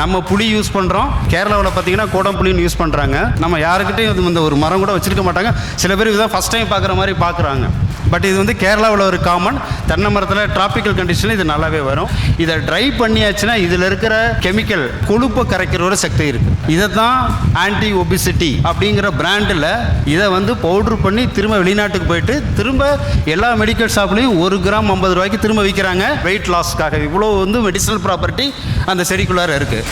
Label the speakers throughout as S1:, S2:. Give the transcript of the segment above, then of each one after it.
S1: நம்ம புளி யூஸ் பண்ணுறோம், கேரளாவில் பார்த்தீங்கன்னா கோடம்புளின்னு யூஸ் பண்ணுறாங்க. நம்ம யாருக்கிட்டையும் இந்த ஒரு மரம் கூட வச்சுருக்க மாட்டாங்க. சில பேர் இதுதான் ஃபஸ்ட் டைம் பார்க்குற மாதிரி பார்க்குறாங்க. பட் இது வந்து கேரளாவில் ஒரு காமன். தென்னை மரத்தில் டிராபிக்கல் கண்டிஷனில் இது நல்லாவே வரும். இதை ட்ரை பண்ணியாச்சுன்னா இதில் இருக்கிற கெமிக்கல் கொழுப்பை கரைக்கிற ஒரு சக்தி இருக்குது. இதை தான் ஆன்டி ஒபிசிட்டி அப்படிங்கிற பிராண்டில் இதை வந்து பவுட்ரு பண்ணி திரும்ப வெளிநாட்டுக்கு போயிட்டு திரும்ப எல்லா மெடிக்கல் ஷாப்லேயும் 1 கிராம் 50 ரூபாய்க்கு திரும்ப விற்கிறாங்க. வெயிட் லாஸ்க்காக இவ்வளோ வந்து மெடிசனல் ப்ராப்பர்ட்டி அந்த செடிக்குள்ளார இருக்குது.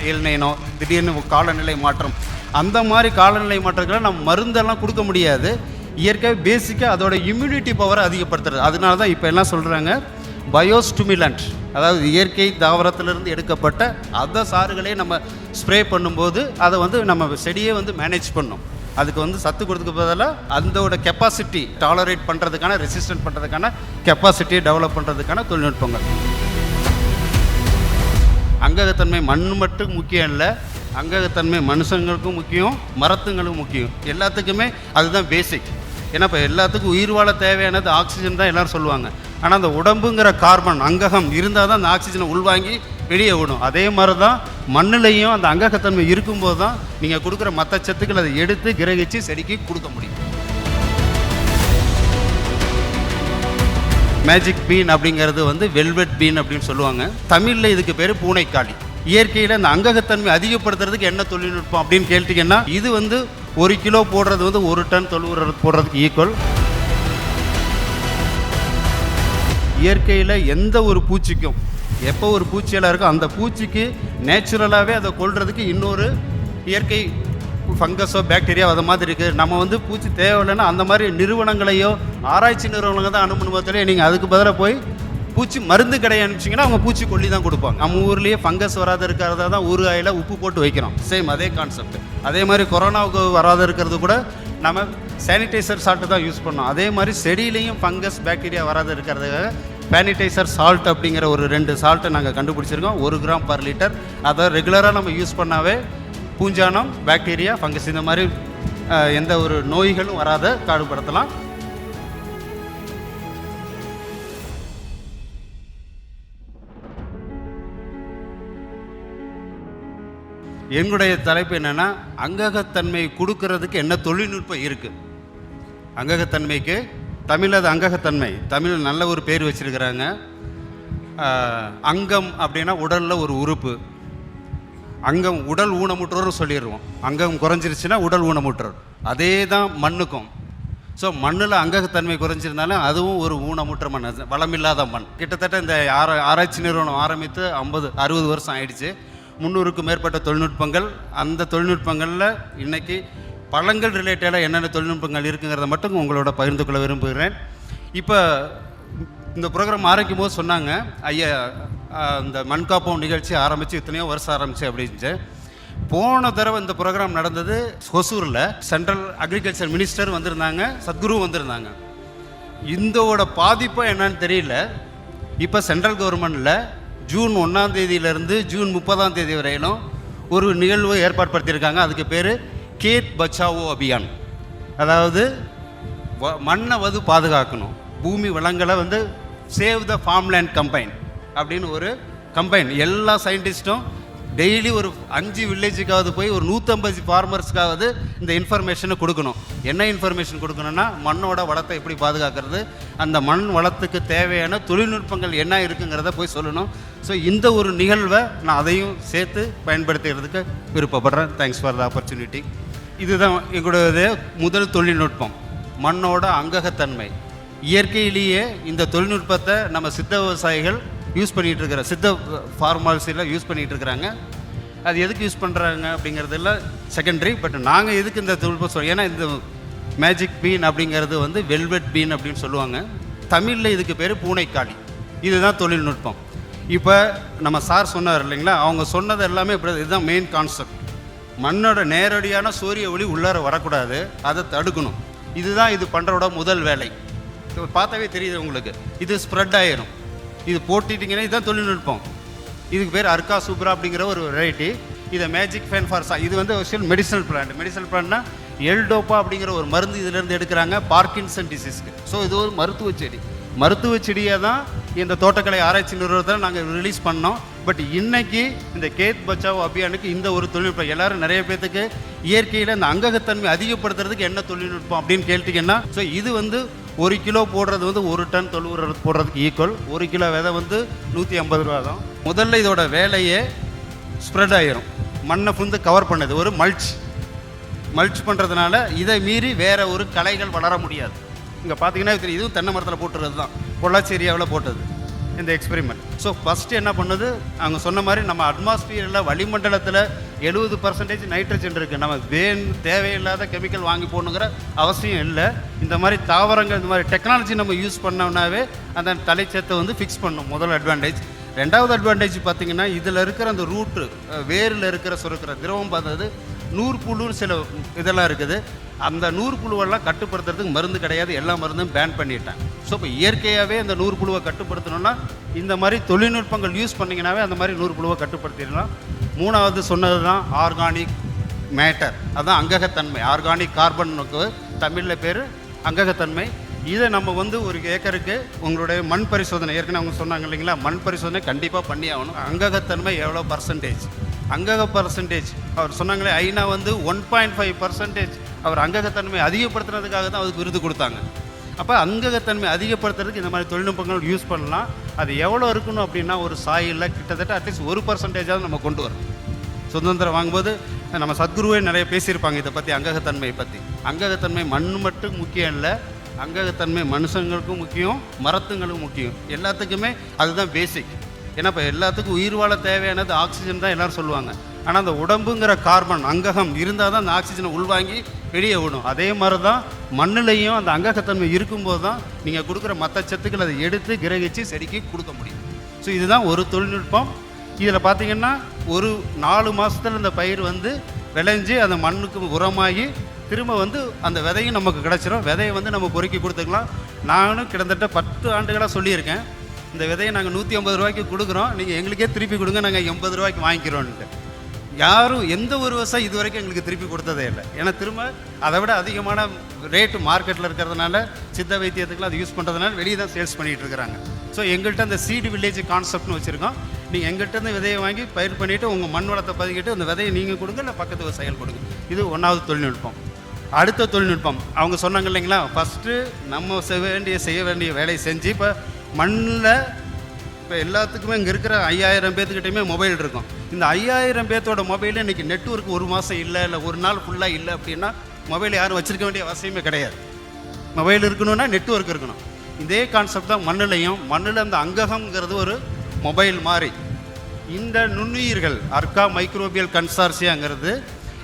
S1: இயல்நேனோ திடீர்னு காலநிலை மாற்றம், அந்த மாதிரி காலநிலை மாற்றங்களை நம்ம மருந்தெல்லாம் கொடுக்க முடியாது. இயற்கை பேசிக்காக அதோட இம்யூனிட்டி பவரை அதிகப்படுத்துறது. அதனால தான் இப்போ எல்லாம் சொல்கிறாங்க பயோஸ்டிமுலண்ட், அதாவது இயற்கை தாவரத்திலிருந்து எடுக்கப்பட்ட அந்த சாறுகளே நம்ம ஸ்ப்ரே பண்ணும்போது அதை வந்து நம்ம செடியே வந்து மேனேஜ் பண்ணும். அதுக்கு வந்து சத்து கொடுத்துக்க பதிலாக அதோட கெப்பாசிட்டி டாலரேட் பண்ணுறதுக்கான, ரெசிஸ்டன்ட் பண்ணுறதுக்கான கெப்பாசிட்டியை டெவலப் பண்ணுறதுக்கான தொழில்நுட்பங்கள். அங்ககத்தன்மை மண் மட்டும் முக்கியம் இல்லை, அங்ககத்தன்மை மனுஷங்களுக்கும் முக்கியம், மரத்துங்களுக்கும் முக்கியம். எல்லாத்துக்குமே அதுதான் பேசிக். ஏன்னா இப்போ எல்லாத்துக்கும் உயிர் வாழ தேவையானது ஆக்சிஜன் தான் எல்லோரும் சொல்லுவாங்க. ஆனால் அந்த உடம்புங்கிற கார்பன் அங்ககம் இருந்தால் தான் அந்த ஆக்சிஜனை உள்வாங்கி வெளியே விடும். அதே மாதிரி தான் மண்ணிலையும் அந்த அங்ககத்தன்மை இருக்கும்போது தான் நீங்கள் கொடுக்குற மற்ற சத்துக்கள் அதை எடுத்து கிரகிச்சு செடிக்கு கொடுக்க முடியும். மேஜிக் பீன் அப்படிங்கிறது வந்து வெல்வெட் பீன் அப்படின்னு சொல்லுவாங்க. தமிழில் இதுக்கு பேர் பூனைக்காளி. இயற்கையில் அந்த அங்ககத்தன்மை அதிகப்படுத்துறதுக்கு என்ன தொழில்நுட்பம் அப்படின்னு கேட்டிங்கன்னா, இது வந்து 1 கிலோ போடுறது வந்து 1 டன் தொழு போடுறதுக்கு ஈக்குவல். இயற்கையில் எந்த ஒரு பூச்சிக்கும் எப்போ ஒரு பூச்சியெல்லாம் இருக்கோ அந்த பூச்சிக்கு நேச்சுரலாகவே அதை கொல்றதுக்கு இன்னொரு இயற்கை ஃபங்கஸோ பாக்டீரியா அதை மாதிரி இருக்குது. நம்ம வந்து பூச்சி தேவையில்லைன்னா அந்த மாதிரி நிறுவனங்களையோ ஆராய்ச்சி நிறுவனங்கள் தான் அனுமதித்தாலே நீங்கள் அதுக்கு பதிலாக போய் பூச்சி மருந்து கடையை அனுப்பிச்சிங்கன்னா அவங்க பூச்சி கொல்லி தான் கொடுப்பாங்க. நம்ம ஊர்லேயே ஃபங்கஸ் வராத இருக்கிறதா தான் ஊறுகாயில் உப்பு போட்டு வைக்கிறோம். சேம் அதே கான்செப்ட். அதே மாதிரி கொரோனாவுக்கு வராத இருக்கிறது கூட நம்ம சானிடைசர் சால்ட்டு தான் யூஸ் பண்ணோம். அதே மாதிரி செடியிலையும் ஃபங்கஸ் பாக்டீரியா வராத இருக்கிறதுக்காக சானிடைசர் சால்ட் அப்படிங்கிற ஒரு 2 சால்ட்டை நாங்கள் கண்டுபிடிச்சிருக்கோம். 1 கிராம் பர் லிட்டர். அதை ரெகுலராக நம்ம யூஸ் பண்ணாவே பூஞ்சானம், பாக்டீரியா, ஃபங்கஸ் இந்த மாதிரி எந்த ஒரு நோய்களும் வராத காடுபடுத்தலாம். என்னுடைய தலைப்பு என்னென்னா, அங்ககத்தன்மை கொடுக்கறதுக்கு என்ன தொழில்நுட்பம் இருக்குது. அங்ககத்தன்மைக்கு தமிழ் அது அங்ககத்தன்மை, தமிழ் நல்ல ஒரு பேர் வச்சுருக்கிறாங்க. அங்கம் அப்படின்னா உடலில் ஒரு உறுப்பு. அங்கம் உடல் ஊனமுற்றோர்னு சொல்லிடுவோம். அங்கம் குறைஞ்சிருச்சுன்னா உடல் ஊனமுற்றோர். அதே தான் மண்ணுக்கும். ஸோ மண்ணில் அங்ககத்தன்மை குறைஞ்சிருந்தாலும் அதுவும் ஒரு ஊனமுற்ற மண், வளமில்லாத மண். கிட்டத்தட்ட இந்த ஆராய்ச்சி நிறுவனம் ஆரம்பித்து 50-60 வருஷம் ஆயிடுச்சு. 300க்கும் மேற்பட்ட தொழில்நுட்பங்கள். அந்த தொழில்நுட்பங்களில் இன்றைக்கி பழங்கள் ரிலேட்டடாக என்னென்ன தொழில்நுட்பங்கள் இருக்குங்கிறத மட்டும் உங்களோட பகிர்ந்து கொள்ள விரும்புகிறேன். இப்போ இந்த ப்ரோக்ராம் ஆரம்பிக்கும் போது சொன்னாங்க, ஐயா இந்த மண்காப்போம் நிகழ்ச்சி ஆரம்பித்து இத்தனையோ வருஷம் ஆரம்பிச்சு அப்படின்ட்டு. போன தடவை இந்த ப்ரோக்ராம் நடந்தது ஹொசூரில். சென்ட்ரல் அக்ரிகல்ச்சர் மினிஸ்டர் வந்திருந்தாங்க, சத்குரு வந்திருந்தாங்க. இந்தோட பாதிப்போ என்னன்னு தெரியல. இப்போ சென்ட்ரல் கவர்மெண்ட்டில் ஜூன் 1ஆம் தேதியிலேருந்து ஜூன் 30ஆம் தேதி வரையிலும் ஒரு நிகழ்வு ஏற்பாடு படுத்தியிருக்காங்க. அதுக்கு பேர் கேத் பச்சாவோ அபியான். அதாவது மண்ணை வந்து பாதுகாக்கணும், பூமி வளங்களை வந்து சேவ் த ஃபார்ம்லேண்ட் கம்பைன் அப்படின்னு ஒரு கம்பைன். எல்லா சயின்டிஸ்ட்டும் டெய்லி ஒரு 5 வில்லேஜுக்காவது போய் ஒரு 150 ஃபார்மர்ஸ்க்காவது இந்த இன்ஃபர்மேஷனை கொடுக்கணும். என்ன இன்ஃபர்மேஷன் கொடுக்கணும்னா, மண்ணோட வளத்தை எப்படி பாதுகாக்கிறது, அந்த மண் வளத்துக்கு தேவையான தொழில்நுட்பங்கள் என்ன இருக்குங்கிறத போய் சொல்லணும். ஸோ இந்த ஒரு நிகழ்வை நான் அதையும் சேர்த்து பயன்படுத்துகிறதுக்கு விருப்பப்படுறேன். Thanks for the opportunity. இதுதான் எங்களுடைய முதல் தொழில்நுட்பம், மண்ணோட அங்ககத்தன்மை. இயற்கையிலேயே இந்த தொழில்நுட்பத்தை நம்ம சித்த விவசாயிகள் யூஸ் பண்ணிகிட்ருக்கிற சித்த ஃபார்மாலிசியில் யூஸ் பண்ணிகிட்ருக்குறாங்க. அது எதுக்கு யூஸ் பண்ணுறாங்க அப்படிங்கிறதுல செகண்டரி. பட் நாங்கள் எதுக்கு இந்த தொழில்நுட்பம் சொல்கிறோம், ஏன்னா இந்த மேஜிக் பீன் அப்படிங்கிறது வந்து வெல்வெட் பீன் அப்படின்னு சொல்லுவாங்க. தமிழில் இதுக்கு பேர் பூனைக்காளி. இதுதான் தொழில்நுட்பம். இப்போ நம்ம சார் சொன்னார் இல்லைங்களா, அவங்க சொன்னது எல்லாமே இப்படி. இதுதான் மெயின் கான்செப்ட். மண்ணோட நேரடியான சூரிய ஒளி உள்ளார வரக்கூடாது, அதை தடுக்கணும். இதுதான் இது பண்ணுறோட முதல் வேலை. பார்த்தாவே தெரியுது உங்களுக்கு, இது ஸ்ப்ரெட் ஆகிடும். இது போட்டிட்டிங்கன்னா இதுதான் தொழில்நுட்பம். இதுக்கு பேர் அர்கா சூப்ரா அப்படிங்கிற ஒரு வெரைட்டி. இதை மேஜிக் ஃபேன் ஃபார்ஸா, இது வந்து மெடிசனல் பிளான்ட். மெடிசனல் பிளான்ட்னா எல்டோப்பா அப்படிங்கிற ஒரு மருந்து இதிலேருந்து எடுக்கிறாங்க பார்க்கின்சன் டிசீஸ்க்கு. ஸோ இது ஒரு மருத்துவ செடி. மருத்துவ செடியை தான் இந்த தோட்டக்கலை ஆராய்ச்சி நிறுவனத்தில் நாங்கள் ரிலீஸ் பண்ணோம். பட் இன்னைக்கு இந்த கேத் பச்சாவோ அபியானுக்கு இந்த ஒரு தொழில்நுட்பம் எல்லாரும் நிறைய பேர்த்துக்கு இயற்கையில் இந்த அங்ககத்தன்மை அதிகப்படுத்துறதுக்கு என்ன தொழில்நுட்பம் அப்படின்னு கேட்டிங்கன்னா, ஸோ இது வந்து 1 கிலோ போடுறது வந்து 1 டன் தொழு போடுறதுக்கு ஈக்குவல். 1 கிலோ விதை வந்து 150 ரூபா தான். முதல்ல இதோட வேலையே ஸ்ப்ரெட் ஆகிரும், மண்ணை வந்து கவர் பண்ணது ஒரு மல்ச் பண்ணுறதுனால இதை மீறி வேறு ஒரு களைகள் வளர முடியாது. இங்கே பார்த்தீங்கன்னா இதுவும் தென்னை மரத்தில் போட்டுறது தான், பொள்ளாச்சி ஏரியாவில் போட்டது இந்த எக்ஸ்பெரிமெண்ட். ஸோ ஃபஸ்ட்டு என்ன பண்ணுது, அவங்க சொன்ன மாதிரி நம்ம அட்மாஸ்பியரில் வளிமண்டலத்தில் 70% நைட்ரஜன் இருக்குது. நம்ம தேவையில்லாத கெமிக்கல் வாங்கி போடணுங்கிற அவசியம் இல்லை. இந்த மாதிரி தாவரங்கள் இந்த மாதிரி டெக்னாலஜி நம்ம யூஸ் பண்ணோம்னாவே அந்த தலைச்சத்தை வந்து ஃபிக்ஸ் பண்ணணும். முதல் அட்வான்டேஜ். ரெண்டாவது அட்வான்டேஜ் பார்த்திங்கன்னா இதில் இருக்கிற அந்த ரூட்டு வேரில் சுரக்கிற திரவம் பார்த்தது நூற்புழுன்னு சில இதெல்லாம் இருக்குது. அந்த நூற்புழுவெல்லாம் கட்டுப்படுத்துறதுக்கு மருந்து கிடையாது, எல்லா மருந்தும் பேன் பண்ணிட்டேன். ஸோ இப்போ இயற்கையாகவே அந்த நூற்புழுவை கட்டுப்படுத்தணும்னா இந்த மாதிரி தொழில்நுட்பங்கள் யூஸ் பண்ணிங்கனாவே அந்த மாதிரி நூற்புழுவை கட்டுப்படுத்திடலாம். மூணாவது சொன்னது தான் ஆர்கானிக் மேட்டர், அதுதான் அங்ககத்தன்மை. ஆர்கானிக் கார்பனுக்கு தமிழில் பேர் அங்ககத்தன்மை. இதை நம்ம வந்து ஒரு ஏக்கருக்கு உங்களுடைய மண் பரிசோதனை, ஏற்கனவே அவங்க சொன்னாங்க இல்லைங்களா, மண் பரிசோதனை கண்டிப்பாக பண்ணி ஆகணும். அங்ககத்தன்மை எவ்வளோ பர்சன்டேஜ், அங்கக பர்சன்டேஜ் அவர் சொன்னாங்களே, ஐநா வந்து 1.5% அவர் அங்ககத்தன்மை அதிகப்படுத்துறதுக்காக தான் அதுக்கு விருது கொடுத்தாங்க. அப்போ அங்ககத்தன்மை அதிகப்படுத்துறதுக்கு இந்த மாதிரி தொழில்நுட்பங்கள் யூஸ் பண்ணலாம். அது எவ்வளோ இருக்கணும் அப்படின்னா, ஒரு சாயில் கிட்டத்தட்ட அட்லீஸ்ட் 1% நம்ம கொண்டு வரோம். சுதந்திரம் வாங்கும்போது நம்ம சத்குருவே நிறைய பேசியிருப்பாங்க இதை பற்றி, அங்ககத்தன்மையை பற்றி. அங்ககத்தன்மை மண் மட்டும் முக்கியம் இல்லை, அங்ககத்தன்மை மனுஷங்களுக்கும் முக்கியம், மரத்துங்களுக்கும் முக்கியம், எல்லாத்துக்குமே அதுதான் பேசிக். ஏன்னா இப்போ எல்லாத்துக்கும் உயிர் வாழ தேவையானது ஆக்சிஜன் தான் எல்லோரும் சொல்லுவாங்க. ஆனால் அந்த உடம்புங்கிற கார்பன் அங்ககம் இருந்தால் தான் அந்த ஆக்சிஜனை உள்வாங்கி வெளியே விடும். அதே மாதிரி தான் மண்ணிலையும் அந்த அங்ககத்தன்மை இருக்கும்போது தான் நீங்கள் கொடுக்குற மற்ற சத்துக்கள் அதை எடுத்து கிரகிச்சு செடிக்கு கொடுக்க முடியும். ஸோ இதுதான் ஒரு தொழில்நுட்பம். இதில் பார்த்திங்கன்னா ஒரு 4 மாதத்தில் இந்த பயிர் வந்து விளைஞ்சி அந்த மண்ணுக்கு உரமாகி திரும்ப வந்து அந்த விதையும் நமக்கு கிடச்சிரும். விதையை வந்து நம்ம பொறுக்கி கொடுத்துக்கலாம். நானும் கிட்டத்தட்ட 10 ஆண்டுகளாக சொல்லியிருக்கேன், இந்த விதையை நாங்கள் 150 ரூபாய்க்கு கொடுக்குறோம், நீங்கள் எங்களுக்கே திருப்பி கொடுங்க, நாங்கள் 80 ரூபாய்க்கு வாங்கிக்கிறோன்ட்டு. யாரும் எந்த ஒரு விவசாயி இது வரைக்கும் எங்களுக்கு திருப்பி கொடுத்ததே இல்லை. ஏன்னா திரும்ப அதை விட அதிகமான ரேட்டு மார்க்கெட்டில் இருக்கிறதுனால, சித்த வைத்தியத்துக்குலாம் அது யூஸ் பண்ணுறதுனால வெளியே தான் சேல்ஸ் பண்ணிகிட்டு இருக்கிறாங்க. ஸோ எங்கள்கிட்ட அந்த சீடு வில்லேஜ் கான்செப்ட்னு வச்சுருக்கோம். நீங்கள் எங்கள்கிட்ட இந்த விதையை வாங்கி பயிர் பண்ணிவிட்டு உங்கள் மண் வளத்தை பதிக்கிட்டு அந்த விதையை நீங்கள் கொடுங்க, இல்லை பக்கத்து விவசாயிகள் கொடுங்க. இது 1வது தொழில்நுட்பம். அடுத்த தொழில்நுட்பம் அவங்க சொன்னாங்க இல்லைங்களா, ஃபஸ்ட்டு நம்ம செய்ய வேண்டிய வேலையை செஞ்சு இப்போ மண்ணில் இப்போ எல்லாத்துக்குமே இங்கே இருக்கிற 5000 பேர்த்துக்கிட்டையுமே மொபைல் இருக்கும். இந்த 5000 பேர்த்தோட மொபைலில் இன்றைக்கி நெட்வொர்க் 1 மாதம் இல்லை, இல்லை ஒரு நாள் ஃபுல்லாக இல்லை அப்படின்னா மொபைல் யாரும் வச்சுருக்க வேண்டிய அவசியமே கிடையாது. மொபைல் இருக்கணும்னா நெட்வொர்க் இருக்கணும். இதே கான்செப்ட் தான் மண்ணில் அந்த அங்ககம்ங்கிறது ஒரு மொபைல் மாதிரி. இந்த நுண்ணுயிர்கள் அர்க்கா மைக்ரோபியல் கன்சார்சியாங்கிறது,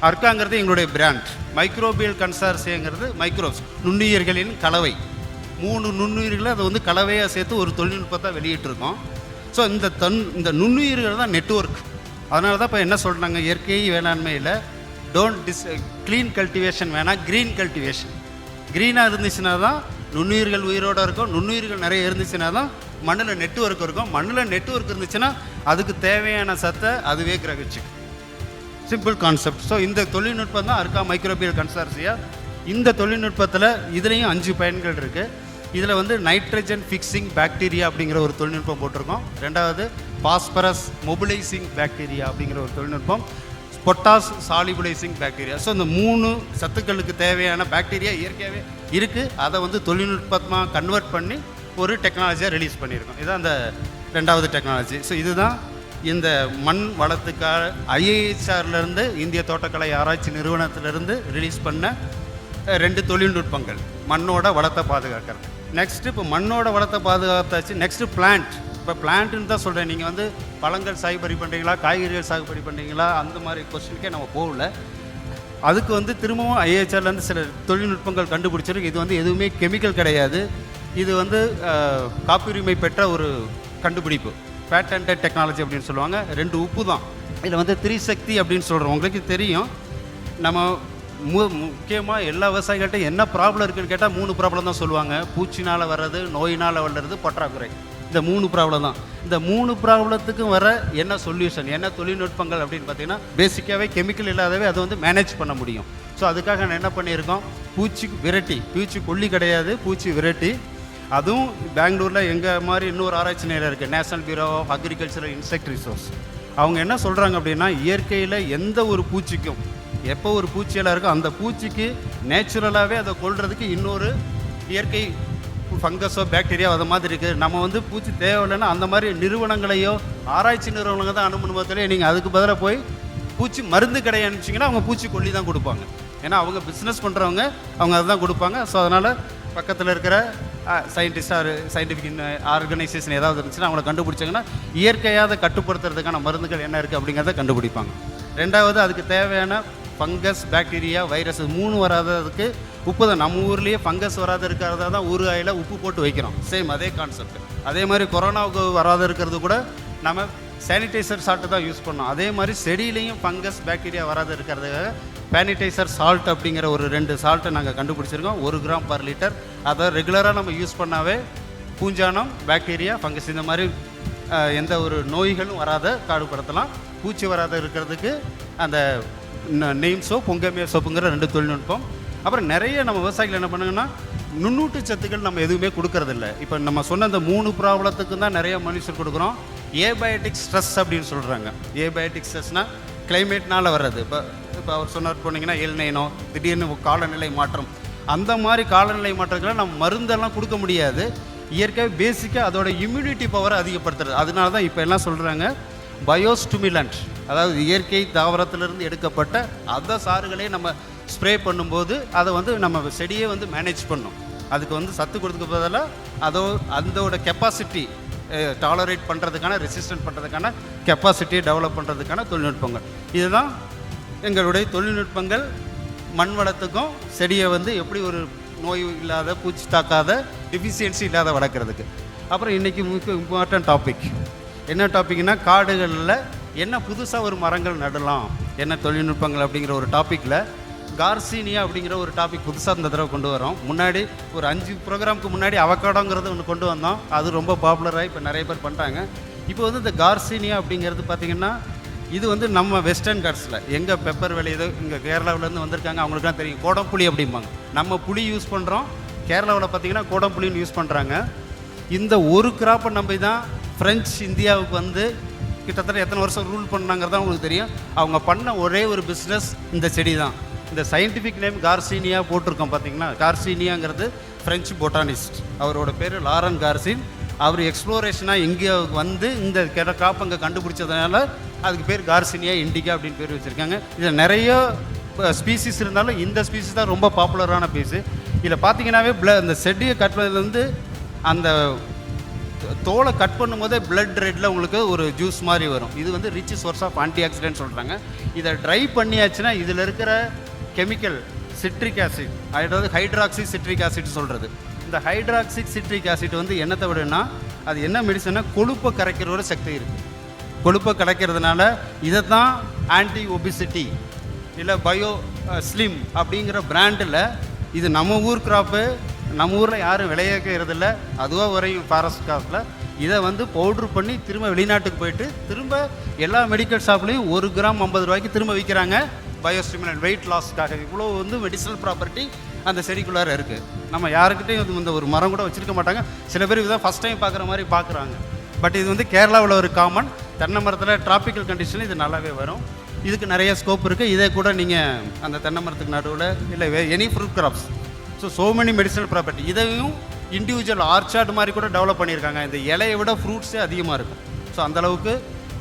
S1: அர்க்காங்கிறது எங்களுடைய பிராண்ட், மைக்ரோபியல் கன்சார்சியாங்கிறது மைக்ரோப்ஸ், நுண்ணுயிர்களின் கலவை. 3 நுண்ணுயிர்களை அதை வந்து கலவையாக சேர்த்து ஒரு தொழில்நுட்பத்தை வெளியிட்டிருக்கோம். ஸோ இந்த நுண்ணுயிர்கள் தான் நெட்வொர்க். அதனால தான் இப்போ என்ன சொல்கிறாங்க, இயற்கை வேளாண்மையில் க்ளீன் கல்டிவேஷன் வேணாம், க்ரீன் கல்டிவேஷன். க்ரீனாக இருந்துச்சுன்னா தான் நுண்ணுயிர்கள் உயிரோடு இருக்கும், நுண்ணுயிர்கள் நிறைய இருந்துச்சுன்னா தான் மண்ணில் நெட்வொர்க் இருக்கும். மண்ணில் நெட்வொர்க் இருந்துச்சுன்னா அதுக்கு தேவையான சத்தை அதுவே கிரகிச்சுக்கும். Simple concept. ஸோ இந்த தொழில்நுட்பம் தான் அர்க்கா மைக்ரோபியல் கன்சார்சியா. இந்த தொழில்நுட்பத்தில் இதுலேயும் 5 பயன்கள் இருக்குது. இதில் வந்து நைட்ரஜன் ஃபிக்ஸிங் பாக்டீரியா அப்படிங்கிற ஒரு தொழில்நுட்பம் போட்டிருக்கோம். ரெண்டாவது பாஸ்பரஸ் மொபிலைசிங் பாக்டீரியா அப்படிங்கிற ஒரு தொழில்நுட்பம், பொட்டாஸ் சாலிபுலைசிங் பாக்டீரியா. ஸோ இந்த 3 சத்துக்களுக்கு தேவையான பாக்டீரியா இயற்கையாகவே இருக்குது. அதை வந்து தொழில்நுட்பமாக கன்வெர்ட் பண்ணி ஒரு டெக்னாலஜியாக ரிலீஸ் பண்ணியிருக்கோம். இதுதான் அந்த 2வது டெக்னாலஜி. ஸோ இதுதான் இந்த மண் வளத்துக்காக IIHRலேருந்து, இந்திய தோட்டக்கலை ஆராய்ச்சி நிறுவனத்திலிருந்து ரிலீஸ் பண்ண 2 தொழில்நுட்பங்கள், மண்ணோட வளத்தை பாதுகாக்கிறது. நெக்ஸ்ட்டு இப்போ மண்ணோட வளத்தை பாதுகாத்தாச்சு. Next plant. இப்போ பிளான்ட்டுன்னு தான் சொல்கிறேன். நீங்கள் வந்து பழங்கள் சாகுபடி பண்ணுறீங்களா, காய்கறிகள் சாகுபடி பண்ணுறீங்களா, அந்த மாதிரி கொஸ்டினுக்கே நம்ம போகல. அதுக்கு வந்து திரும்பவும் IIHRலேருந்து சில தொழில்நுட்பங்கள் கண்டுபிடிச்சிருக்கு. இது வந்து எதுவுமே கெமிக்கல் கிடையாது. இது வந்து காப்புரிமை பெற்ற ஒரு கண்டுபிடிப்பு, பேட்டன்ட் டெக்னாலஜி அப்படின்னு சொல்லுவாங்க. 2 உப்பு தான். இதில் வந்து திரிசக்தி அப்படின்னு சொல்கிறோம். உங்களுக்கு தெரியும், நம்ம முக்கியமாக எல்லா விவசாயிகள்கிட்ட என்ன ப்ராப்ளம் இருக்குதுன்னு கேட்டால் 3 ப்ராப்ளம் தான் சொல்லுவாங்க. பூச்சினால் வர்றது, நோயினால் வளர்றது, பற்றாக்குறை. இந்த 3 ப்ராப்ளம் தான். இந்த 3 ப்ராப்ளத்துக்கும் வர என்ன சொல்யூஷன், என்ன தொழில்நுட்பங்கள் அப்படின்னு பார்த்தீங்கன்னா, பேசிக்காகவே கெமிக்கல் இல்லாதவே அதை வந்து மேனேஜ் பண்ண முடியும். ஸோ அதுக்காக நான் என்ன பண்ணியிருக்கோம், பூச்சி விரட்டி, பூச்சி கொல்லி கிடையாது, பூச்சி விரட்டி அதுவும் பெங்களூரில் எங்கள் மாதிரி இன்னொரு ஆராய்ச்சி நிலையம் இருக்குது, National Bureau of Agricultural Insect Resource. அவங்க என்ன சொல்கிறாங்க அப்படின்னா, இயற்கையில் எந்த ஒரு பூச்சிக்கும் எப்போ ஒரு பூச்சியெல்லாம் இருக்கோ அந்த பூச்சிக்கு நேச்சுரலாகவே அதை கொல்றதுக்கு இன்னொரு இயற்கை ஃபங்கஸோ பாக்டீரியா அது மாதிரி இருக்குது. நம்ம வந்து பூச்சி தேவையில்லைன்னா அந்த மாதிரி நிறுவனங்களையோ ஆராய்ச்சி நிறுவனங்கள் தான் அனுமதிலே நீங்கள் அதுக்கு பதிலாக போய் பூச்சி மருந்து கடை அனுப்பிச்சிங்கன்னா அவங்க பூச்சி கொல்லி தான் கொடுப்பாங்க. ஏன்னா அவங்க பிஸ்னஸ் பண்ணுறவங்க அவங்க அதுதான் கொடுப்பாங்க. ஸோ அதனால் பக்கத்தில் இருக்கிற சயின்டிஸ்டாக சயின்டிஃபிக் ஆர்கனைசேஷன் ஏதாவது இருந்துச்சுன்னா அவங்கள கண்டுபிடிச்சாங்கன்னா இயற்கையாக அதை கட்டுப்படுத்துறதுக்கான மருந்துகள் என்ன இருக்குது அப்படிங்கிறத கண்டுபிடிப்பாங்க. ரெண்டாவது அதுக்கு தேவையான ஃபங்கஸ் பாக்டீரியா வைரஸ் 3 வராததுக்கு உப்பு தான். நம்ம ஊர்லேயே ஃபங்கஸ் வராத இருக்கிறதா தான் ஊறுகாயில் உப்பு போட்டு வைக்கிறோம். சேம் அதே கான்செப்ட். அதே மாதிரி கொரோனாவுக்கு வராத இருக்கிறது கூட நம்ம சானிடைசர் சால்ட்டு தான் யூஸ் பண்ணோம். அதே மாதிரி செடியிலையும் ஃபங்கஸ் பாக்டீரியா வராத இருக்கிறதுக்காக சானிடைசர் சால்ட் அப்படிங்கிற ஒரு 2 சால்ட்டை நாங்கள் கண்டுபிடிச்சிருக்கோம். 1 கிராம் பர் லிட்டர். அதை ரெகுலராக நம்ம யூஸ் பண்ணாவே பூஞ்சானம் பாக்டீரியா ஃபங்கஸ் இந்த மாதிரி எந்த ஒரு நோய்களும் வராத காடுபடுத்தலாம். பூச்சி வராத இருக்கிறதுக்கு அந்த நெய்ம் சோப் பொங்கமியா சோப்புங்கிற 2 தொழில்நுட்பம். அப்புறம் நிறைய நம்ம விவசாயிகள் என்ன பண்ணுங்கன்னா நுண்ணூட்டு சத்துக்கள் நம்ம எதுவுமே கொடுக்கறதில்ல. இப்போ நம்ம சொன்ன அந்த 3 ப்ராப்ளத்துக்கு தான் நிறைய மனுஷர் கொடுக்குறோம். ஏபயோட்டிக் ஸ்ட்ரெஸ் அப்படின்னு சொல்கிறாங்க. ஏபயோட்டிக் ஸ்ட்ரெஸ்னால் கிளைமேட்னால் வர்றது. இப்போ அவர் சொன்னார் போனீங்கன்னா எல்நைனோ திடீர்னு காலநிலை மாற்றம், அந்த மாதிரி காலநிலை மாற்றங்களை நம்ம மருந்தெல்லாம் கொடுக்க முடியாது. இயற்கையாக பேசிக்காக அதோட இம்யூனிட்டி பவரை அதிகப்படுத்துறது. அதனால தான் இப்போ எல்லாம் சொல்கிறாங்க பயோஸ்டிமுலண்ட், அதாவது இயற்கை தாவரத்திலிருந்து எடுக்கப்பட்ட அந்த சாறுகளே நம்ம ஸ்ப்ரே பண்ணும்போது அதை வந்து நம்ம செடியே வந்து மேனேஜ் பண்ணும். அதுக்கு வந்து சத்து கொடுத்துக்க பதிலாக அதோட கெப்பாசிட்டி டாலரேட் பண்ணுறதுக்கான ரெசிஸ்டன்ட் பண்ணுறதுக்கான கெப்பாசிட்டியை டெவலப் பண்ணுறதுக்கான தொழில்நுட்பங்கள். இதுதான் எங்களுடைய தொழில்நுட்பங்கள். மண் வளத்துக்கும் செடியை வந்து எப்படி ஒரு நோய் இல்லாத பூச்சி தாக்காத டெஃபிஷியன்சி இல்லாத வளர்க்குறதுக்கு. அப்புறம் இன்றைக்கி இம்பார்ட்டன்ட் டாபிக் என்ன டாபிக்னா, காடுகளில் என்ன புதுசாக ஒரு மரங்கள் நடலாம், என்ன தொழில்நுட்பங்கள் அப்படிங்கிற ஒரு டாப்பிக்கில் கார்சீனியா அப்படிங்கிற ஒரு டாபிக் புதுசாக இந்த தடவை கொண்டு வரோம். முன்னாடி ஒரு 5 ப்ரோக்ராமுக்கு முன்னாடி அவக்காடோங்கிறது ஒன்று கொண்டு வந்தோம். அது ரொம்ப பாப்புலராக இப்போ நிறைய பேர் பண்ணுறாங்க. இப்போ வந்து இந்த கார்சீனியா அப்படிங்கிறது பார்த்திங்கன்னா இது வந்து நம்ம வெஸ்டர்ன் காட்ஸில் எங்கே பெப்பர் விளையுதோ இங்கே கேரளாவிலேருந்து வந்திருக்காங்க, அவங்களுக்குலாம் தெரியும். கோடம்புளி அப்படிம்பாங்க. நம்ம புளி யூஸ் பண்ணுறோம், கேரளாவில் பார்த்திங்கன்னா கோடம்புளின்னு யூஸ் பண்ணுறாங்க. இந்த ஒரு கிராப்பை நம்பி தான் ஃப்ரெஞ்ச் இந்தியாவுக்கு வந்து கிட்டத்தட்ட எத்தனை வருஷம் ரூல் பண்ணாங்கிறது தான் உங்களுக்கு தெரியும். அவங்க பண்ண ஒரே ஒரு பிஸ்னஸ் இந்த செடி தான். இந்த சயின்டிஃபிக் நேம் கார்சீனியா போட்டிருக்கோம் பார்த்தீங்கன்னா. கார்சீனியாங்கிறது ஃப்ரெஞ்சு பொட்டானிஸ்ட், அவரோட பேர் லாரன் கார்சின். அவர் எக்ஸ்ப்ளோரேஷனாக இந்தியாவுக்கு வந்து இந்த கிராப் அங்கே கண்டுபிடிச்சதுனால அதுக்கு பேர் கார்சினியா இண்டிகா அப்படின்னு பேர் வச்சுருக்காங்க. இதில் நிறைய ஸ்பீசிஸ் இருந்தாலும் இந்த ஸ்பீசிஸ் தான் ரொம்ப பாப்புலரான பீஸு. இதில் பார்த்தீங்கன்னாவே இந்த செடியை கட் பண்ணதுலேருந்து அந்த தோலை கட் பண்ணும்போதே பிளட் ரெட்டில் உங்களுக்கு ஒரு ஜூஸ் மாதிரி வரும். இது வந்து rich source of antioxidant சொல்கிறாங்க. இதை ட்ரை பண்ணியாச்சுன்னா இதில் இருக்கிற கெமிக்கல் சிட்ரிக் ஆசிட், அதாவது ஹைட்ராக்சி சிட்ரிக் ஆசிட் சொல்கிறது. இந்த ஹைட்ராக்சி சிட்ரிக் ஆசிட் வந்து என்னத்தை விடனா அது என்ன மெடிசன்னா கொழுப்பை கரைக்கிற ஒரு சக்தி இருக்குது. கொழுப்பை கரைக்கிறதுனால இதை தான் ஆன்டி ஒபிசிட்டி இல்லை பயோ ஸ்லிம் அப்படிங்கிற பிராண்டில் இது நம்ம ஊர் கிராப்பு, நம்ம ஊரில் யாரும் விளைவிக்கிறதில்ல, அதுவாக வரையும் ஃபாரஸ்ட் காசில். இதை வந்து பவுட்ரு பண்ணி திரும்ப வெளிநாட்டுக்கு போயிட்டு திரும்ப எல்லா மெடிக்கல் ஷாப்லேயும் 1 கிராம் 50 ரூபாய்க்கு திரும்ப விற்கிறாங்க. பயோஸ்டிமுலன்ட் வெயிட் லாஸ்க்காக இவ்வளோ வந்து மெடிசனல் ப்ராப்பர்ட்டி அந்த செடிக்குள்ளார இருக்குது. நம்ம யாருக்கிட்டையும் இந்த ஒரு மரம் கூட வச்சுருக்க மாட்டாங்க. சில பேர் இதான் ஃபஸ்ட் டைம் பார்க்குற மாதிரி பார்க்குறாங்க. பட் இது வந்து கேரளாவில் ஒரு காமன் தென்னை மரத்தில் டிராபிக்கல் கண்டிஷன் இது நல்லாவே வரும். இதுக்கு நிறைய ஸ்கோப் இருக்குது. இதே கூட நீங்கள் அந்த தென்னை மரத்துக்கு நடுவில் இல்லை any fruit graphs, so many medicinal property. இதையும் இண்டிவிஜுவல் ஆர்ச்சார்ட் மாதிரி கூட டெவலப் பண்ணியிருக்காங்க. இந்த இலையை விட ஃப்ரூட்ஸே அதிகமாக இருக்கும். ஸோ அந்தளவுக்கு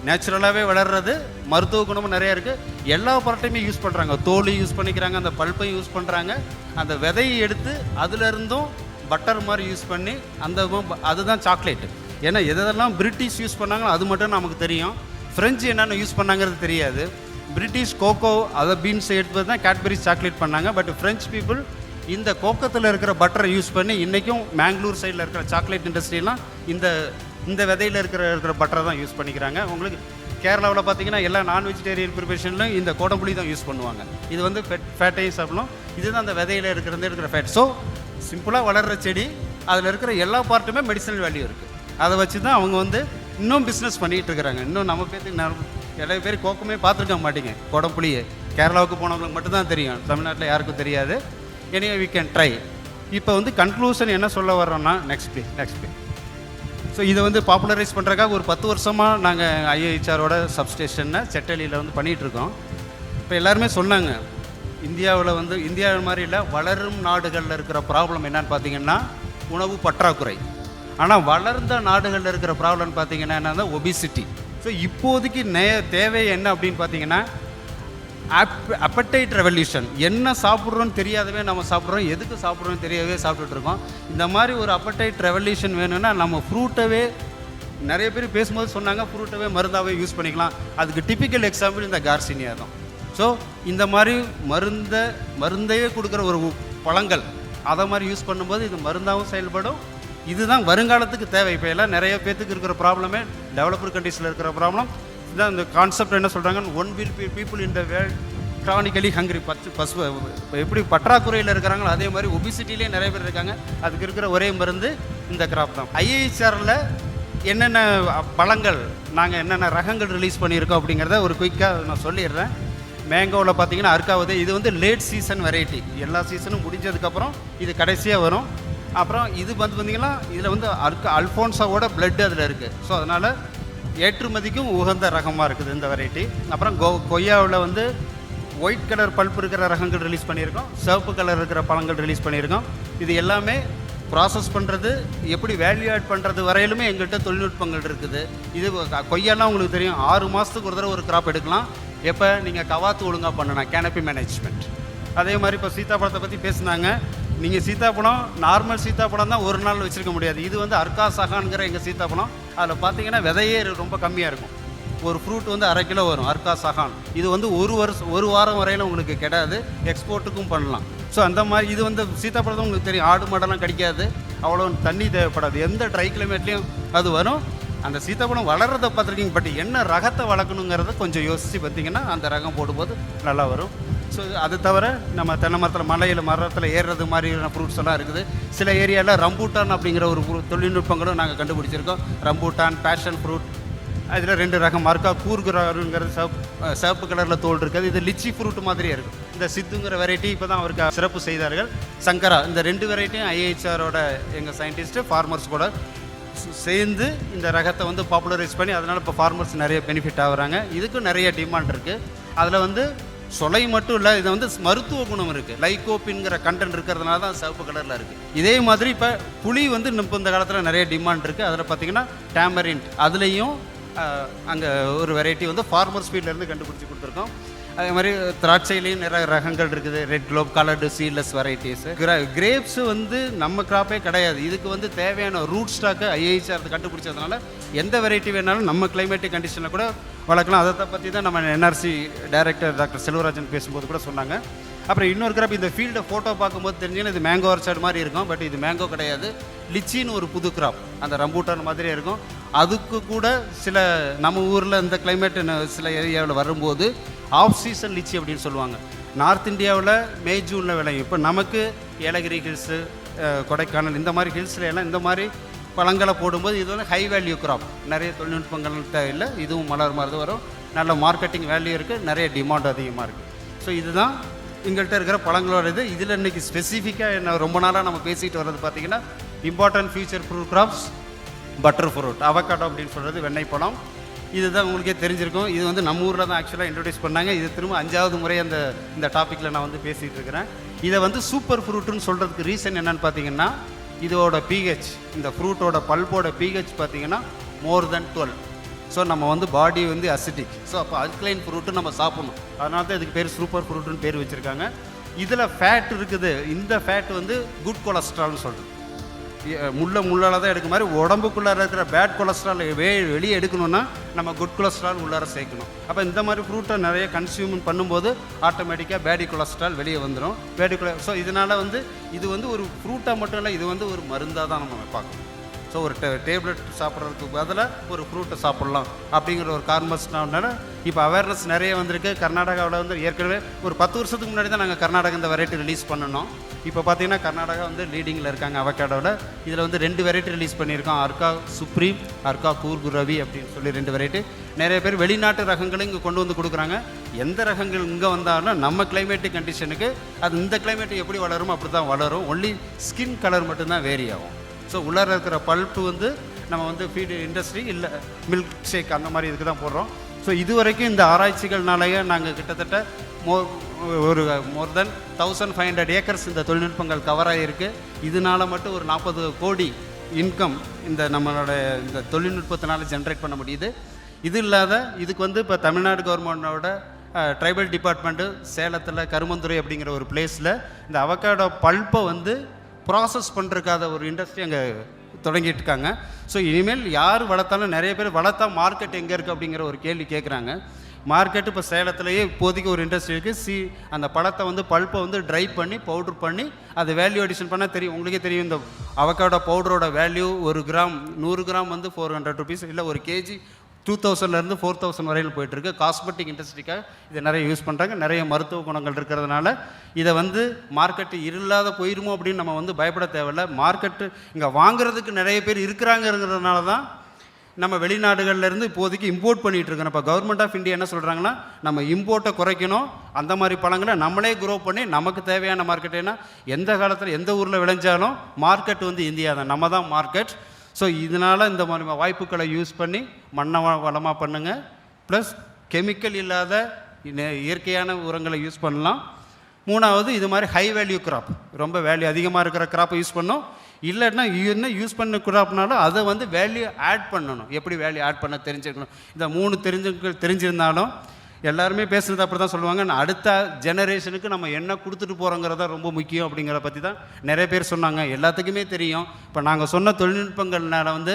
S1: நேச்சுரலாகவே வளர்கிறது. மருத்துவ குணமும் நிறையா இருக்குது. எல்லா பொருட்டையுமே யூஸ் பண்ணுறாங்க. தோல் யூஸ் பண்ணிக்கிறாங்க, அந்த பல்ப்பை யூஸ் பண்ணுறாங்க, அந்த விதையை எடுத்து அதிலிருந்தும் பட்டர் மாதிரி யூஸ் பண்ணி அதுதான் சாக்லேட்டு. ஏன்னா எதெல்லாம் பிரிட்டிஷ் யூஸ் பண்ணாங்களோ அது மட்டும் நமக்கு தெரியும். ஃப்ரெஞ்சு என்னென்ன யூஸ் பண்ணாங்கிறது தெரியாது. பிரிட்டிஷ் கோகோ அதை பீன்ஸ் எடுத்து தான் கேட்பரிஸ் சாக்லேட் பண்ணாங்க. பட் ஃப்ரெஞ்ச் பீப்புள் இந்த கோக்கத்தில் இருக்கிற பட்டரை யூஸ் பண்ணி இன்றைக்கும் மேங்களூர் சைடில் இருக்கிற சாக்லேட் இண்டஸ்ட்ரியெலாம் இந்த விதையில் இருக்கிற பட்டரை தான் யூஸ் பண்ணிக்கிறாங்க. உங்களுக்கு கேரளாவில் பார்த்தீங்கன்னா எல்லா நான் வெஜிடேரியன் ப்ரிப்பரேஷன்லையும் இந்த கோடம்புளி தான் யூஸ் பண்ணுவாங்க. இது வந்து ஃபேட்டையும் சாப்பிடணும். இதுதான் அந்த விதையில் இருக்கிற ஃபேட். ஸோ சிம்பிளாக வளர்கிற செடி, அதில் இருக்கிற எல்லா பார்ட்டுமே மெடிசனல் வேல்யூ இருக்குது. அதை வச்சு தான் அவங்க வந்து இன்னும் பிஸ்னஸ் பண்ணிகிட்டு இருக்கிறாங்க. இன்னும் நம்ம நிறைய பேர் கோக்கமே பார்த்துருக்க மாட்டீங்க. கோடம்புளியே கேரளாவுக்கு போனவங்களுக்கு மட்டும்தான் தெரியும், தமிழ்நாட்டில் யாருக்கும் தெரியாது. Anyway we can try. இப்போ வந்து கன்க்ளூஷன் என்ன சொல்ல வர்றோம்னா நெக்ஸ்ட் டே ஸோ இதை வந்து பாப்புலரைஸ் பண்ணுறதுக்காக ஒரு 10 வருஷமாக நாங்கள் ஐஏஹெச்ஆரோட சப்ஸ்டேஷனை செட்டலியில் வந்து பண்ணிகிட்ருக்கோம். இப்போ எல்லாருமே சொன்னாங்க இந்தியாவில் வந்து இந்தியா மாதிரி இல்லை, வளரும் நாடுகளில் இருக்கிற ப்ராப்ளம் என்னன்னு பார்த்தீங்கன்னா உணவு பற்றாக்குறை. ஆனால் வளர்ந்த நாடுகளில் இருக்கிற ப்ராப்ளம்னு பார்த்தீங்கன்னா என்னன்னா ஒபிசிட்டி. ஸோ இப்போதைக்கு தேவை என்ன அப்படின்னு பார்த்தீங்கன்னா அப்படைட் ரெவல்யூஷன். என்ன சாப்பிட்றோன்னு தெரியாதவே நம்ம சாப்பிட்றோம், எதுக்கு சாப்பிட்றோன்னு தெரியாதவே சாப்பிட்டுட்ருக்கோம். இந்த மாதிரி ஒரு அப்படைட் ரெவல்யூஷன் வேணும்னா நம்ம ஃப்ரூட்டவே, நிறைய பேர் பேசும்போது சொன்னாங்க ஃப்ரூட்டவே மருந்தாகவே யூஸ் பண்ணிக்கலாம். அதுக்கு டிப்பிக்கல் எக்ஸாம்பிள் இந்த கார்சினியா தான். ஸோ இந்த மாதிரி மருந்தையே கொடுக்குற ஒரு பழங்கள் அதை மாதிரி யூஸ் பண்ணும்போது இது மருந்தாகவும் செயல்படும். இதுதான் வருங்காலத்துக்கு தேவை. இப்போ எல்லாம் நிறைய பேத்துக்கு இருக்கிற ப்ராப்ளமே டெவலப்டு கண்ட்ரீஸில் இருக்கிற ப்ராப்ளம் இதுதான். இந்த கான்செப்ட் என்ன சொல்கிறாங்க, 1 will people in the world chronically hungry. எப்படி பற்றாக்குறையில் இருக்கிறாங்களோ அதே மாதிரி ஒபிசிட்டிலே நிறைய பேர் இருக்காங்க. அதுக்கு இருக்கிற ஒரே மருந்து இந்த கிராப் தான். ஐஏஹெச்ஆரில் என்னென்ன பழங்கள் நாங்கள் என்னென்ன ரகங்கள் ரிலீஸ் பண்ணியிருக்கோம் அப்படிங்கிறத ஒரு குயிக்காக நான் சொல்லிடுறேன். மேங்கோவில் பார்த்தீங்கன்னா அர்க்காவது, இது வந்து லேட் சீசன் வெரைட்டி. எல்லா சீசனும் முடிஞ்சதுக்கப்புறம் இது கடைசியாக வரும். அப்புறம் இது வந்து பார்த்திங்கன்னா இதில் வந்து அல்ஃபோன்ஸாவோட பிளட் அதில் இருக்குது. ஸோ அதனால் ஏற்றுமதிக்கும் உகந்த ரகமாக இருக்குது இந்த வெரைட்டி. அப்புறம் கொய்யாவில் வந்து ஒயிட் கலர் பல்ப் இருக்கிற ரகங்கள் ரிலீஸ் பண்ணியிருக்கோம், சிவப்பு கலர் இருக்கிற பழங்கள் ரிலீஸ் பண்ணியிருக்கோம். இது எல்லாமே ப்ராசஸ் பண்ணுறது, எப்படி வேல்யூ ஆட் பண்ணுறது வரையிலுமே எங்கள்கிட்ட தொழில்நுட்பங்கள் இருக்குது. இது கொய்யாலாம் உங்களுக்கு தெரியும், 6 மாதத்துக்கு ஒரு தடவை ஒரு கிராப் எடுக்கலாம். எப்போ நீங்கள் கவாத்து ஒழுங்காக பண்ணணும், கேனப்பி மேனேஜ்மெண்ட். அதே மாதிரி இப்போ சீத்தாப்பழத்தை பற்றி பேசுனாங்க. நீங்கள் சீத்தாப்பழம் நார்மல் சீத்தாப்பழம் தான் ஒரு நாள் வச்சுருக்க முடியாது. இது வந்து அர்க்கா சகான்கிற எங்கள் சீத்தாப்பழம். அதில் பார்த்தீங்கன்னா விதையே ரொம்ப கம்மியாக இருக்கும். ஒரு ஃப்ரூட் வந்து 1/2 கிலோ வரும் அர்க்கா சகான். இது வந்து ஒரு வாரம் வரையில் உங்களுக்கு கிடையாது, எக்ஸ்போர்ட்டுக்கும் பண்ணலாம். ஸோ அந்த மாதிரி இது வந்து சீத்தாப்பழம் உங்களுக்கு தெரியும், ஆடு மாடெல்லாம் கிடைக்காது, அவ்வளோ தண்ணி தேவைப்படாது, எந்த ட்ரை கிளைமேட்லேயும் அது வரும். அந்த சீத்தாப்பழம் வளர்றதை பார்த்துருக்கீங்க. பட் என்ன ரகத்தை வளர்க்கணுங்கிறத கொஞ்சம் யோசித்து பார்த்தீங்கன்னா அந்த ரகம் போடும்போது நல்லா வரும். ஸோ அது தவிர நம்ம தென்னை மரத்தில் ஏறுறது மாதிரியான ஃப்ரூட்ஸ் எல்லாம் இருக்குது. சில ஏரியாவில் ரம்பூட்டான் அப்படிங்கிற ஒரு தொழில்நுட்பங்களும் நாங்கள் கண்டுபிடிச்சிருக்கோம். ரம்பூட்டான், பேஷன் ஃப்ரூட், அதில் 2 ரகம் மார்க்கா. கூர்குறாருங்கிறது சிவப்பு கலரில் தோல் இருக்குது. இது லிச்சி ஃப்ரூட் மாதிரியே இருக்கும். இந்த சித்துங்கிற வெரைட்டி இப்போ தான் அவருக்கு சிறப்பு செய்தார்கள். சங்கரா, இந்த 2 வெரைட்டியும் ஐஏஹெச்ஆரோட எங்கள் சயின்டிஸ்ட்டு ஃபார்மர்ஸ் கூட சேர்ந்து இந்த ரகத்தை வந்து பாப்புலரைஸ் பண்ணி அதனால் இப்போ ஃபார்மர்ஸ் நிறைய பெனிஃபிட் ஆகுறாங்க. இதுக்கும் நிறைய டிமாண்ட் இருக்குது. அதில் வந்து சொலை மட்டும் இல்லை, இது வந்து மருத்துவ குணம் இருக்குது. லைகோப்பின்கிற கண்டென்ட் இருக்கிறதுனால தான் சிவப்பு கலரில் இருக்குது. இதே மாதிரி இப்போ புளி வந்து இப்போ இந்த காலத்தில் நிறைய டிமாண்ட் இருக்குது. அதில் பார்த்திங்கன்னா டேமரிண்ட், அதுலேயும் அங்கே ஒரு வெரைட்டி வந்து ஃபார்மர்ஸ் ஃபீல்ட்லேருந்து கண்டுபிடிச்சி கொடுத்துருக்கோம். அதே மாதிரி திராட்சையிலையும் நிறைய ரகங்கள் இருக்குது, red Globe, coloured, seedless varieties. Grapes வந்து நம்ம கிராப்பே கிடையாது. இதுக்கு வந்து தேவையான ரூட் ஸ்டாக்கு ஐஏஹெச்ஆர் கண்டுபிடிச்சதுனால எந்த வெரைட்டி வேணாலும் நம்ம கிளைமேட்டிக் கண்டிஷனில் கூட வளர்க்கலாம். அதை பற்றி தான் நம்ம என்ஆர்சி டைரக்டர் டாக்டர் செல்வராஜன் பேசும்போது கூட சொன்னாங்க. அப்புறம் இன்னொரு கிராப், இந்த ஃபீல்டை ஃபோட்டோ பார்க்கும்போது தெரிஞ்சுன்னா இது மேங்கோ ஆர்ச்சர்ட் மாதிரி இருக்கும். பட் இது மேங்கோ கிடையாது, லிச்சின்னு ஒரு புது கிராப், அந்த ரம்பூட்டான் மாதிரியே இருக்கும். அதுக்கு கூட சில நம்ம ஊரில் இந்த கிளைமேட் சில ஏரியாவில் வரும்போது ஆஃப் சீசன் லிச்சி அப்படின்னு சொல்லுவாங்க. நார்த் இந்தியாவில் மே ஜூனில் விளையும். இப்போ நமக்கு ஏலகிரி ஹில்ஸு, கொடைக்கானல், இந்த மாதிரி ஹில்ஸில் எல்லாம் இந்த மாதிரி பழங்களை போடும்போது இது வந்து ஹை வேல்யூ கிராப். நிறைய தொழில்நுட்பங்கள் தேவையில்லை, இதுவும் மலர் மாதிரி வரும். நல்ல மார்க்கெட்டிங் வேல்யூ இருக்குது, நிறைய டிமாண்ட் அதிகமாக இருக்குது. ஸோ இதுதான் எங்கள்கிட்ட இருக்கிற பழங்களோட இது. இதில் இன்றைக்கி ஸ்பெசிஃபிக்காக என்ன ரொம்ப நாளாக நம்ம பேசிகிட்டு வர்றது பார்த்திங்கன்னா important future fruit graphs, butter fruit, avocado அப்படின்னு சொல்கிறது வெண்ணெய் பழம். இதுதான் உங்களுக்கே தெரிஞ்சிருக்கும். இது வந்து நம்ம ஊரில் தான் ஆக்சுவலாக இன்ட்ரடியூஸ் பண்ணாங்க. இது திரும்ப 5வது முறை இந்த டாப்பிக்கில் நான் வந்து பேசிகிட்டு இருக்கிறேன். இதை வந்து சூப்பர் ஃப்ரூட்டுன்னு சொல்கிறதுக்கு ரீசன் என்னென்னு பார்த்தீங்கன்னா இதோட பிஹெச், இந்த ஃப்ரூட்டோட பல்போட பிஹெச் பார்த்தீங்கன்னா மோர் தென் 12. ஸோ நம்ம வந்து பாடி வந்து அசிட்டிக். ஸோ அப்போ அல்கலைன் ஃப்ரூட்டு நம்ம சாப்பிடணும். அதனால தான் இதுக்கு பேர் சூப்பர் ஃப்ரூட்டுன்னு பேர் வச்சுருக்காங்க. இதில் ஃபேட் இருக்குது. இந்த ஃபேட் வந்து குட் கொலஸ்ட்ரால்னு சொல்கிறது. முள்ளால் தான் எடுக்க மாதிரி உடம்புக்குள்ளார இருக்கிற பேட் கொலஸ்ட்ரால் வெளியே எடுக்கணும்னா நம்ம குட் கொலஸ்ட்ரால் உள்ளார சேர்க்கணும். அப்போ இந்த மாதிரி ஃப்ரூட்டை நிறைய கன்சியூம் பண்ணும்போது ஆட்டோமேட்டிக்காக பேடி கொலஸ்ட்ரால் வெளியே வந்துடும். ஸோ இதனால் வந்து இது வந்து ஒரு ஃப்ரூட்டாக மட்டும் இல்லை, இது வந்து ஒரு மருந்தாக தான் நம்ம பார்க்கணும். ஸோ ஒரு டேப்லெட் சாப்பிட்றதுக்கு பதிலாக ஒரு ஃப்ரூட்டை சாப்பிட்லாம் அப்படிங்கிற ஒரு கான்வர்ஸ்னால இப்போ அவேர்னஸ் நிறைய வந்திருக்கு. கர்நாடகாவில் வந்து ஏற்கனவே ஒரு 10 வருஷத்துக்கு முன்னாடி தான் நாங்கள் கர்நாடகா இந்த வெரைட்டி ரிலீஸ் பண்ணணும். இப்போ பார்த்தீங்கன்னா கர்நாடகா வந்து லீடிங்கில் இருக்காங்க அவகேடோவில். இதில் வந்து 2 வெரைட்டி ரிலீஸ் பண்ணியிருக்கோம். அர்கா சுப்ரீம், அர்கா கூர்கு ரவி அப்படின்னு சொல்லி 2 வெரைட்டி. நிறைய பேர் வெளிநாட்டு ரகங்களும் இங்கே கொண்டு வந்து கொடுக்குறாங்க. எந்த ரகங்கள் இங்கே வந்தாலும் நம்ம கிளைமேட்டு கண்டிஷனுக்கு அது இந்த கிளைமேட்டு எப்படி வளருமோ அப்படி தான் வளரும். ஒன்லி ஸ்கின் கலர் மட்டும்தான் வேரி ஆகும். ஸோ உள்ளார இருக்கிற பல்ப்பு வந்து நம்ம வந்து ஃபீடு இண்டஸ்ட்ரி இல்லை மில்க் ஷேக் அந்த மாதிரி இதுக்கு தான் போடுறோம். ஸோ இது வரைக்கும் இந்த ஆராய்ச்சிகள்னாலேயே நாங்கள் கிட்டத்தட்ட மோர் தென் 1500 ஏக்கர்ஸ் இந்த தொழில்நுட்பங்கள் கவர் ஆகிருக்கு. இதனால மட்டும் ஒரு 40 கோடி இன்கம் இந்த நம்மளோட இந்த தொழில்நுட்பத்தினால ஜென்ரேட் பண்ண முடியுது. இது இல்லாத இதுக்கு வந்து இப்போ தமிழ்நாடு கவர்மெண்டோட ட்ரைபல் டிபார்ட்மெண்ட்டு சேலத்தில் கருமந்துறை அப்படிங்கிற ஒரு பிளேஸில் இந்த அவக்காடோ பல்ப்பை வந்து ப்ராசஸ் பண்ணுறக்காத ஒரு இண்டஸ்ட்ரி அங்கே தொடங்கிட்டு இருக்காங்க. ஸோ இனிமேல் யார் வளர்த்தாலும் நிறைய பேர் வளர்த்தா மார்க்கெட் எங்கே இருக்குது அப்படிங்கிற ஒரு கேள்வி கேட்குறாங்க. மார்க்கெட்டு இப்போ சேலத்துலேயே இப்போதைக்கு ஒரு இண்டஸ்ட்ரி இருக்குது. அந்த பழத்தை வந்து பல்ப்பை வந்து ட்ரை பண்ணி பவுட்ரு பண்ணி அதை வேல்யூ அடிஷன் பண்ணால் தெரியும். உங்களுக்கே தெரியும் இந்த அவக்காடோ பவுடரோட வேல்யூ 1 கிராம் 100 கிராம் வந்து 400 ருபீஸ், இல்லை 1 கேஜி 2000 4000 வரையில் போயிட்டுருக்கு. காஸ்மெட்டிக் இண்டஸ்ட்ரிக்காக இதை நிறைய யூஸ் பண்ணுறாங்க. நிறைய மருத்துவ குணங்கள் இருக்கிறதுனால இதை வந்து மார்க்கெட்டு இல்லாத போயிருமோ அப்படின்னு நம்ம வந்து பயப்பட தேவையில்லை. மார்க்கெட்டு இங்கே வாங்குறதுக்கு நிறைய பேர் இருக்கிறாங்கிறதுனால தான் நம்ம வெளிநாடுகள்லேருந்து இப்போதைக்கு இம்போர்ட் பண்ணிகிட்டு இருக்கோம். இப்போ கவர்மெண்ட் ஆஃப் இந்தியா என்ன சொல்கிறாங்கன்னா நம்ம இம்போர்ட்டை குறைக்கணும், அந்த மாதிரி பழங்களை நம்மளே க்ரோ பண்ணி நமக்கு தேவையான மார்க்கெட். ஏன்னா எந்த காலத்தில் எந்த ஊரில் விளைஞ்சாலும் மார்க்கெட் வந்து இந்தியா தான், நம்ம தான் மார்க்கெட். ஸோ இதனால் இந்த மாதிரி வாய்ப்புகளை யூஸ் பண்ணி மண்ணை வளமாக பண்ணுங்கள். ப்ளஸ் கெமிக்கல் இல்லாத இயற்கையான உரங்களை யூஸ் பண்ணலாம். 3வது இது மாதிரி ஹை வேல்யூ கிராப், ரொம்ப வேல்யூ அதிகமாக இருக்கிற கிராப்பை யூஸ் பண்ணோம். இல்லைன்னா என்ன யூஸ் பண்ண கிராப்னாலும் அதை வந்து வேல்யூ ஆட் பண்ணணும். எப்படி வேல்யூ ஆட் பண்ண தெரிஞ்சுக்கணும். இந்த 3 தெரிஞ்சிருந்தாலும் எல்லாருமே பேசுகிறது அப்படி தான் சொல்லுவாங்க. அடுத்த ஜெனரேஷனுக்கு நம்ம என்ன கொடுத்துட்டு போகிறோங்கிறத ரொம்ப முக்கியம் அப்படிங்கிறத பற்றி தான் நிறைய பேர் சொன்னாங்க. எல்லாத்துக்குமே தெரியும். இப்போ நாங்கள் சொன்ன தொழில்நுட்பங்கள்னால வந்து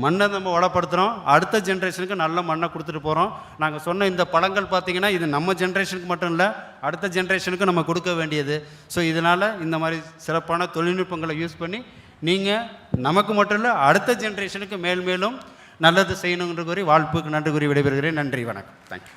S1: மண்ணை நம்ம வளப்படுத்துகிறோம், அடுத்த ஜென்ரேஷனுக்கு நல்ல மண்ணை கொடுத்துட்டு போகிறோம். நாங்கள் சொன்ன இந்த பழங்கள் பார்த்திங்கன்னா இது நம்ம ஜென்ரேஷனுக்கு மட்டும் இல்லை, அடுத்த ஜென்ரேஷனுக்கு நம்ம கொடுக்க வேண்டியது. ஸோ இதனால் இந்த மாதிரி சிறப்பான தொழில்நுட்பங்களை யூஸ் பண்ணி நீங்கள் நமக்கு மட்டும் இல்லை அடுத்த ஜென்ரேஷனுக்கு மேலும் நல்லது செய்யணுங்கிற கூறி வாழ்ப்புக்கு நன்றி கூறி விடைபெறுகிறேன். நன்றி, வணக்கம், தேங்க்யூ.